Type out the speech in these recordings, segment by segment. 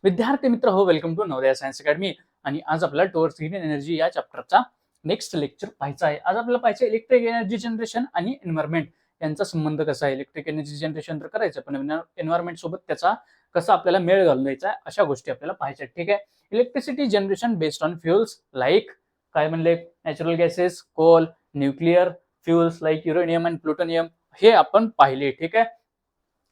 विद्यार्थी मित्र हो, welcome to Navodaya science academy. आणि आज आपल्याला टुवर्ड्स ग्रीन एनर्जी या चॅप्टरचा नेक्स्ट लेक्चर पाहायचा आहे. आज आपल्याला पाहायचं इलेक्ट्रिक एनर्जी जनरेशन आणि एन्व्हायरमेंट यांचा संबंध कसा आहे. इलेक्ट्रिक एनर्जी जनरेशन तर करायचं, पण एन्व्हायरमेंट सोबत त्याचा कसा आपल्याला मेळ घालून द्यायचा अशा गोष्टी आपल्याला पाहायच्या. ठीक आहे. Electricity generation based on fuels like काय म्हणले, natural gases, coal, nuclear fuels like uranium and plutonium हे आपण पाहिले. ठीक आहे.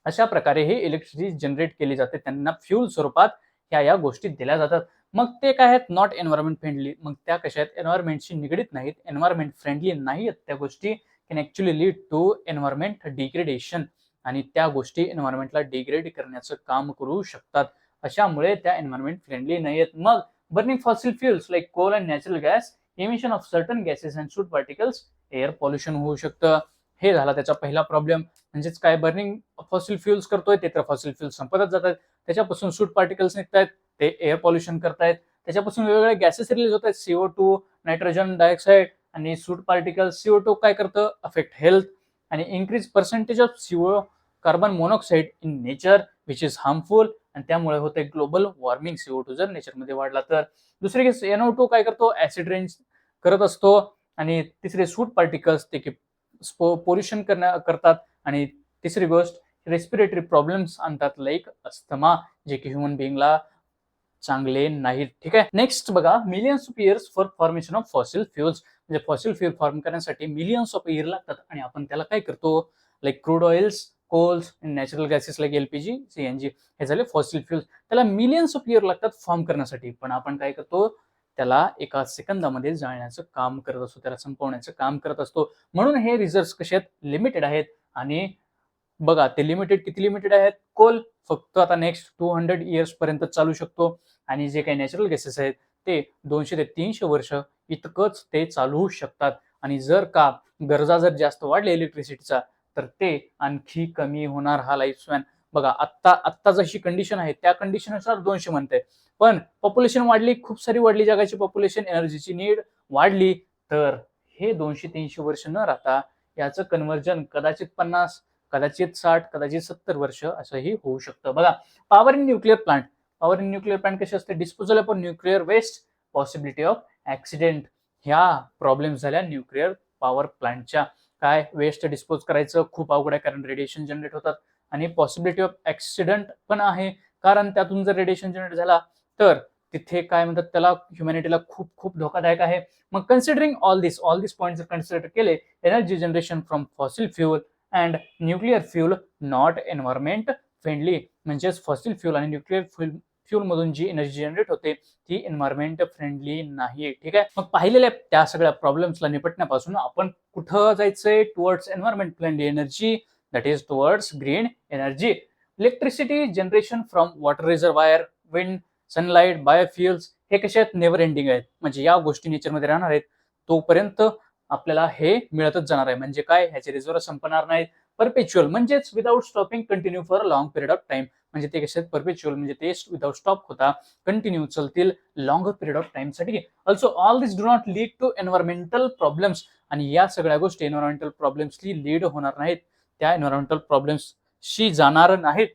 अशा प्रकारे हे इलेक्ट्रिसिटी जनरेट केली जाते. त्यांना फ्यूल स्वरूपात या गोष्टी दिल्या जातात. मग ते काय आहेत, नॉट एन्व्हायरमेंट फ्रेंडली. मग त्या कशा आहेत, एन्व्हायरमेंटशी निगडीत नाहीत, एन्व्हायरमेंट फ्रेंडली नाहीत. त्या गोष्टी can actually lead to environment degradation, आणि त्या गोष्टी एन्व्हायरमेंटला डिग्रेड करण्याचं काम करू शकतात. अशामुळे त्या एन्व्हायरमेंट फ्रेंडली नाहीत. मग burning fossil fuels like coal and natural gas, emission of certain gases and soot particles, air pollution होऊ शकतं. हे झाला त्याचा पहिला प्रॉब्लेम. म्हणजेच काय, बर्निंग फॉसिल फ्युल्स करतोय ते तर फॉसिल फ्युल्स संपतच जातात. त्याच्यापासून सूट पार्टिकल्स निघतायत, ते एअर पॉल्युशन करतायत. त्याच्यापासून वेगवेगळे गॅसेस रिलीज होत आहेत, CO2, नायट्रोजन डायऑक्साईड. आणि सूट पार्टिकल्स CO2 काय करतं, अफेक्ट हेल्थ आणि increase percentage of CO carbon monoxide in nature which is harmful, आणि त्यामुळे होते ग्लोबल वॉर्मिंग. CO2 जर नेचरमध्ये वाढला तर. दुसरे केस NO2 काय करतो, ऍसिड रेंज करत असतो. आणि तिसरे सूट पार्टिकल्स ते पोल्युशन करतात. आणि तिसरी गोष्ट, रेस्पिरेटरी प्रॉब्लेम्स आणतात लाईक अस्थमा, जे की ह्युमन बिंगला चांगले नाहीत. ठीक आहे. नेक्स्ट बघा, millions of years for formation of fossil fuels. म्हणजे फॉसिल फ्युल फॉर्म करण्यासाठी मिलियन्स ऑफ इयर लागतात, आणि आपण त्याला काय करतो, like crude oils, coals, natural gases like LPG, CNG हे झाले फॉसिल फ्युल्स. त्याला मिलियन्स ऑफ इयर लागतात फॉर्म करण्यासाठी, पण आपण काय करतो, त्याला एका सेकंदामध्ये जाळण्याचं काम करत असतो, त्याला संपवण्याचं काम करत असतो. म्हणून हे रिझर्व्स कसे आहेत, लिमिटेड आहेत. आणि बघा, ते लिमिटेड किती लिमिटेड आहेत, कोल फक्त आता नेक्स्ट 200 इयर्स पर्यंत चालू शकतो. आणि जे काही नॅचरल गॅसेस आहेत ते 200 ते 300 वर्ष इतकंच ते चालू होऊ शकतात. आणि जर का गरजा जर जास्त वाढल्या इलेक्ट्रिसिटीचा, तर ते आणखी कमी होणार हा लाईफ स्पॅन. बघा, आत्ता जशी कंडिशन आहे त्या कंडिशननुसार 200 म्हणते, पण पॉप्युलेशन वाढली, खूप सारी वाढली जगाची पॉप्युलेशन, एनर्जीची नीड वाढली, तर हे 200-300 वर्ष न राहता याचं कन्व्हर्जन कदाचित 50, कदाचित 60, कदाचित 70 वर्ष असंही होऊ शकतं. बघा, power in nuclear plant. Power in nuclear plant कसे असते, disposal of nuclear waste, possibility of accident. ह्या प्रॉब्लेम झाल्या न्यूक्लिअर पॉवर प्लांटच्या. काय, वेस्ट डिस्पोज करायचं खूप अवघड आहे, कारण रेडिएशन जनरेट होतात. आणि पॉसिबिलिटी ऑफ ऍक्सिडेंट पण आहे, कारण त्यातून जर रेडिएशन जनरेट झाला तर तिथे काय म्हणतात त्याला, ह्युमॅनिटीला खूप खूप धोकादायक आहे. मग कन्सिडरिंग ऑल दिस पॉईंट जर कन्सिडर केले, energy generation from fossil fuel and nuclear fuel not environment friendly. म्हणजेच फॉसिल फ्युल आणि न्यूक्लिअर फ्युल मधून जी एनर्जी जनरेट होते ती एन्व्हायरमेंट फ्रेंडली नाही. ठीक आहे. मग पाहिलेल्या त्या सगळ्या प्रॉब्लेम्सला निपटण्यापासून आपण कुठं जायचंय, towards environment friendly energy, that is towards green energy. Electricity generation from water reservoir, wind, sunlight, biofuels हे कसे आहेत, नेव्हर एंडिंग आहेत. म्हणजे या गोष्टी नेचरमध्ये राहणार आहेत तोपर्यंत आपल्याला हे मिळतच जाणार आहे. म्हणजे काय, ह्याचे रिझर्व संपणार नाहीत. परपेच्युअल म्हणजेच without stopping, continue for long period of time. म्हणजे ते कसे आहेत, परपेच्युअल म्हणजे ते विदाउट स्टॉप होता कंटिन्यू चालतील लॉंगर पिरियड ऑफ टाइम साठी. Also all this do not lead to environmental problems. आणि या सगळ्या गोष्टी एन्व्हायरमेंटल प्रॉब्लेम्सली लीड होणार नाहीत, त्या एन्व्हायरमेंटल प्रॉब्लेम्सशी जाणार नाहीत.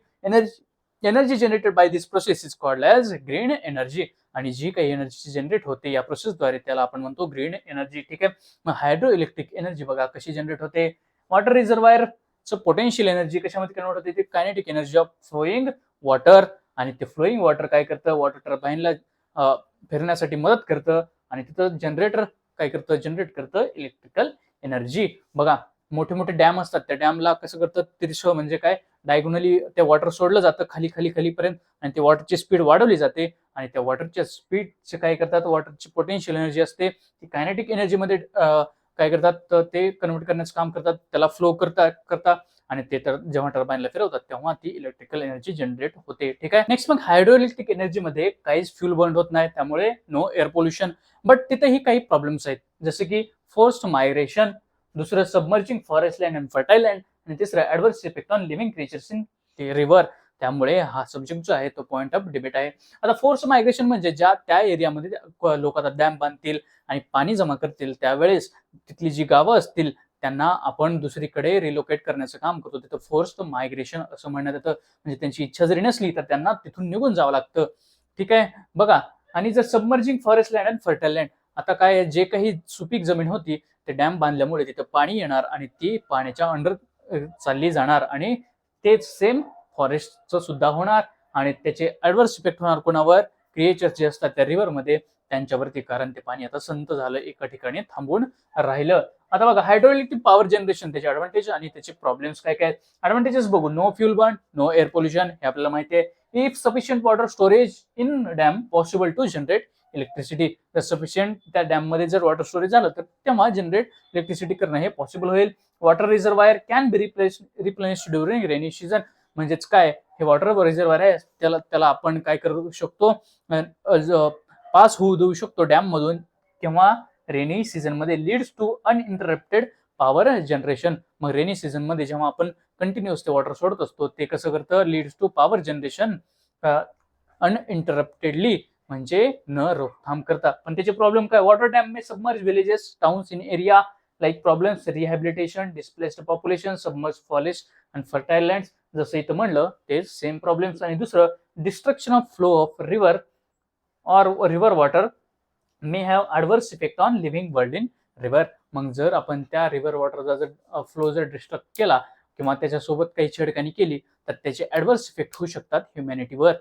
Energy generated by this process is called as green energy. आणि जी काही एनर्जी जनरेट होते या प्रोसेसद्वारे त्याला आपण म्हणतो ग्रीन एनर्जी. ठीक आहे. मग हायड्रो इलेक्ट्रिक एनर्जी बघा कशी जनरेट होते. वॉटर रिझर्वायरचं पोटेन्शियल एनर्जी कशामध्ये कन्वर्ट होते, ते kinetic energy of flowing water. आणि ते फ्लोईंग वॉटर काय करतं, वॉटर टर्बाईनला फिरण्यासाठी मदत करतं, आणि तिथं जनरेटर काय करतं, जनरेट करतं इलेक्ट्रिकल एनर्जी. बघा, मोठे मोठे डॅम असतात, त्या डॅमला कसं करतं, तिरछं म्हणजे काय, डायगोनली ते वॉटर सोडलं जातं खाली खाली खालीपर्यंत, आणि ते वॉटरची स्पीड वाढवली जाते. आणि त्या वॉटरच्या स्पीडचे काय करतात, वॉटरची पोटेन्शियल एनर्जी असते ती कायनेटिक एनर्जीमध्ये काय करतात, तर ते कन्वर्ट करण्याचं काम करतात, त्याला फ्लो करता. आणि ते तर जेव्हा टर्बाईनला फिरवतात तेव्हा ती इलेक्ट्रिकल एनर्जी जनरेट होते. ठीक आहे. नेक्स्ट, मग हायड्रो इलेक्ट्रिक एनर्जीमध्ये काहीच फ्यूल बर्न होत नाही, त्यामुळे नो एअर पोल्युशन. बट तिथेही काही प्रॉब्लेम्स आहेत, जसे की फोर्स्ड मायग्रेशन, दुसरं submerging forest land and fertile land, आणि तिसरं adverse effect on living creatures in river. त्यामुळे हा सब्जेक्ट जो आहे तो पॉइंट ऑफ डिबेट आहे. आता फोर्स मायग्रेशन म्हणजे ज्या त्या एरियामध्ये लोक आता डॅम बांधतील आणि पाणी जमा करतील, त्यावेळेस तिथली जी गावं असतील त्यांना आपण दुसरीकडे रिलोकेट करण्याचं काम करतो. तिथं फोर्स्ड मायग्रेशन असं म्हणण्यात येतं. म्हणजे त्यांची इच्छा जरी नसली तर त्यांना तिथून निघून जावं लागतं. ठीक आहे, बघा. आणि जर submerging forest land and fertile land, आता काय जे काही सुपीक जमीन होती ते डॅम बांधल्यामुळे तिथं पाणी येणार आणि ती पाण्याच्या अंडर चालली जाणार आणि तेच सेम फॉरेस्टचं सुद्धा होणार आणि त्याचे ऍडव्हर्स इफेक्ट होणार कोणावर? क्रिएचर्स जे असतात त्या रिव्हरमध्ये त्यांच्यावरती, कारण ते पाणी आता संत झालं, एका ठिकाणी थांबून राहिलं. आता बघा हायड्रोइलेक्ट्रिक पॉवर जनरेशन, त्याचे ऍडव्हान्टेज आणि त्याचे प्रॉब्लेम्स काय काय. ऍडव्हान्टेजेस बघू. No fuel burn, no air pollution, हे आपल्याला माहिती आहे. If sufficient water storage in dam possible to generate electricity, तर सफिशियंट त्या डॅम मध्ये जर वॉटर स्टोरेज झालं तर तेव्हा जनरेट इलेक्ट्रिसिटी करणं हे पॉसिबल होईल. Water reservoir can be replace during rainy season, म्हणजेच काय, हे वॉटर रिझर्वायर आहे त्याला आपण काय करू शकतो, पास होऊ देऊ शकतो डॅम मधून, किंवा रेनी सीझन मध्ये leads to uninterrupted power generation. मग रेनी सीझन मध्ये जेव्हा आपण कंटिन्युअस ते वॉटर सोडत असतो ते कसं करतं, leads to power generation uninterruptedly, म्हणजे न रोकथाम करता. पण त्याचे प्रॉब्लेम काय, water dam may submerge villages towns in area like problems rehabilitation, displaced population, submerge forest and fertile land, जसं इथं म्हणलं ते सेम प्रॉब्लेम्स. आणि दुसरं, destruction of flow of river और river water may have adverse effect on living world in river. मग जर आपण त्या रिव्हर वॉटरचा जर फ्लो जर डिस्ट्रक्ट केला किंवा त्याच्यासोबत काही छेडखानी केली तर त्याचे ॲडव्हर्स इफेक्ट होऊ शकतात ह्युमॅनिटीवर.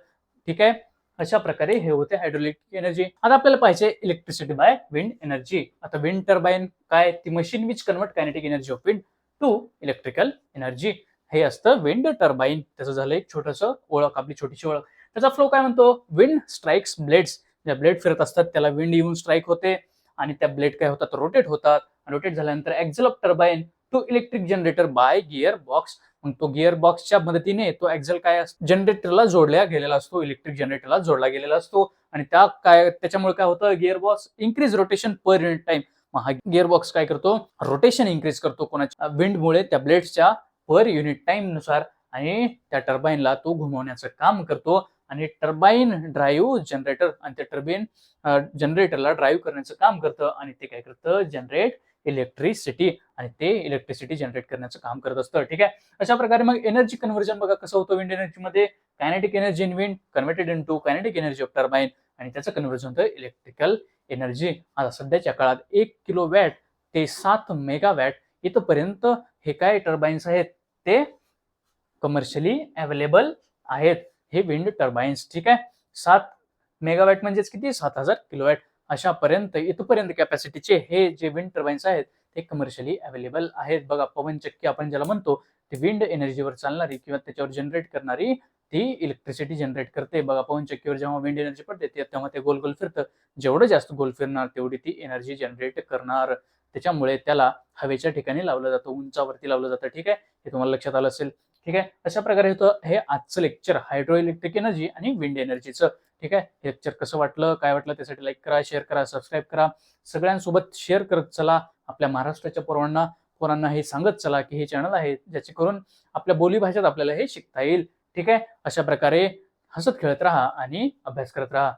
ठीक आहे, अशा प्रकारे हे होते हायड्रोइलेक्ट्रिक एनर्जी. आता आपल्याला पाहिजे इलेक्ट्रिसिटी बाय विंड एनर्जी. आता विंड टर्बाईन काय, ती machine which convert kinetic energy of wind to electrical energy, हे असतं विंड टर्बाईन. त्याचं झालं एक छोटंसं ओळख, आपली छोटीशी ओळख. त्याचा फ्लो काय म्हणतो, विंड स्ट्राइक्स ब्लेड्स, ज्या ब्लेड फिरत असतात त्याला विंड येऊन स्ट्राईक होते आणि त्या ब्लेड काय होतात, रोटेट होतात. रोटेट झाल्यानंतर axle of turbine to electric generator by gear box. मग तो गिअर बॉक्सच्या मदतीने तो एक्झल काय जनरेटरला जोडला गेलेला असतो, इलेक्ट्रिक जनरेटरला जोडला गेलेला असतो. आणि त्याच्यामुळे काय होतं, gear box increase rotation per unit time. मग हा गिअर बॉक्स काय करतो, रोटेशन इन्क्रीज करतो कोणाच्या, विंडमुळे त्या ब्लेड्सच्या पर युनिट टाइम नुसार, आणि त्या टर्बाईनला तो घुमवण्याचं काम करतो. आणि टर्बाईन ड्राईव्ह जनरेटर, आणि त्या टर्बाईन जनरेटरला ड्राईव्ह करण्याचं काम करतं आणि ते काय करतं, जनरेट इलेक्ट्रिसिटी, आणि ते इलेक्ट्रिसिटी जनरेट करण्याचं काम करत असतं. ठीक आहे, अशा प्रकारे मग एनर्जी कन्व्हर्जन बघा कसं होतं विंड एनर्जी मध्ये. Kinetic energy in wind converted into kinetic energy of turbine, आणि त्याचं कन्व्हर्जन होतं इलेक्ट्रिकल एनर्जी. आता सध्याच्या काळात 1 किलोवॅट ते 7 मेगावॅट इथपर्यंत हे काय टर्बाईन्स आहेत ते कमर्शियली अवेलेबल आहेत, हे विंड टर्बाईन्स. ठीक आहे, 7 मेगावॅट म्हणजेच किती, 7000 किलोवॅट, अशापर्यंत इथपर्यंत कॅपॅसिटीचे हे जे विंड टर्बाईन्स आहेत ते कमर्शियली अवेलेबल आहेत. बघा, पवनचक्की आपण ज्याला म्हणतो ती विंड एनर्जीवर चालणारी किंवा त्याच्यावर जनरेट करणारी ती इलेक्ट्रिसिटी जनरेट करते. बघा, पवनचक्कीवर जेव्हा विंड एनर्जी पडते तेव्हा ते गोल गोल फिरतं, जेवढं जास्त गोल फिरणार तेवढी ती एनर्जी जनरेट करणार. त्याच्यामुळे त्याला हवेच्या ठिकाणी लावलं जातं, उंचावरती लावलं जातं. ठीक आहे, हे तुम्हाला लक्षात आलं असेल. ठीक आहे, अशा प्रकारे होतं हे आजचं लेक्चर हायड्रो इलेक्ट्रिक एनर्जी आणि विंड एनर्जीचं. ठीक आहे, हे लेक्चर कसं वाटलं, काय वाटलं, त्यासाठी लाईक करा, शेअर करा, सबस्क्राईब करा, सगळ्यांसोबत शेअर करत चला. आपल्या महाराष्ट्राच्या पोरांना हे सांगत चला की हे चॅनल आहे ज्याचे करून आपल्या बोलीभाषेत आपल्याला हे शिकता येईल. ठीक आहे, अशा प्रकारे हसत खेळत राहा आणि अभ्यास करत राहा.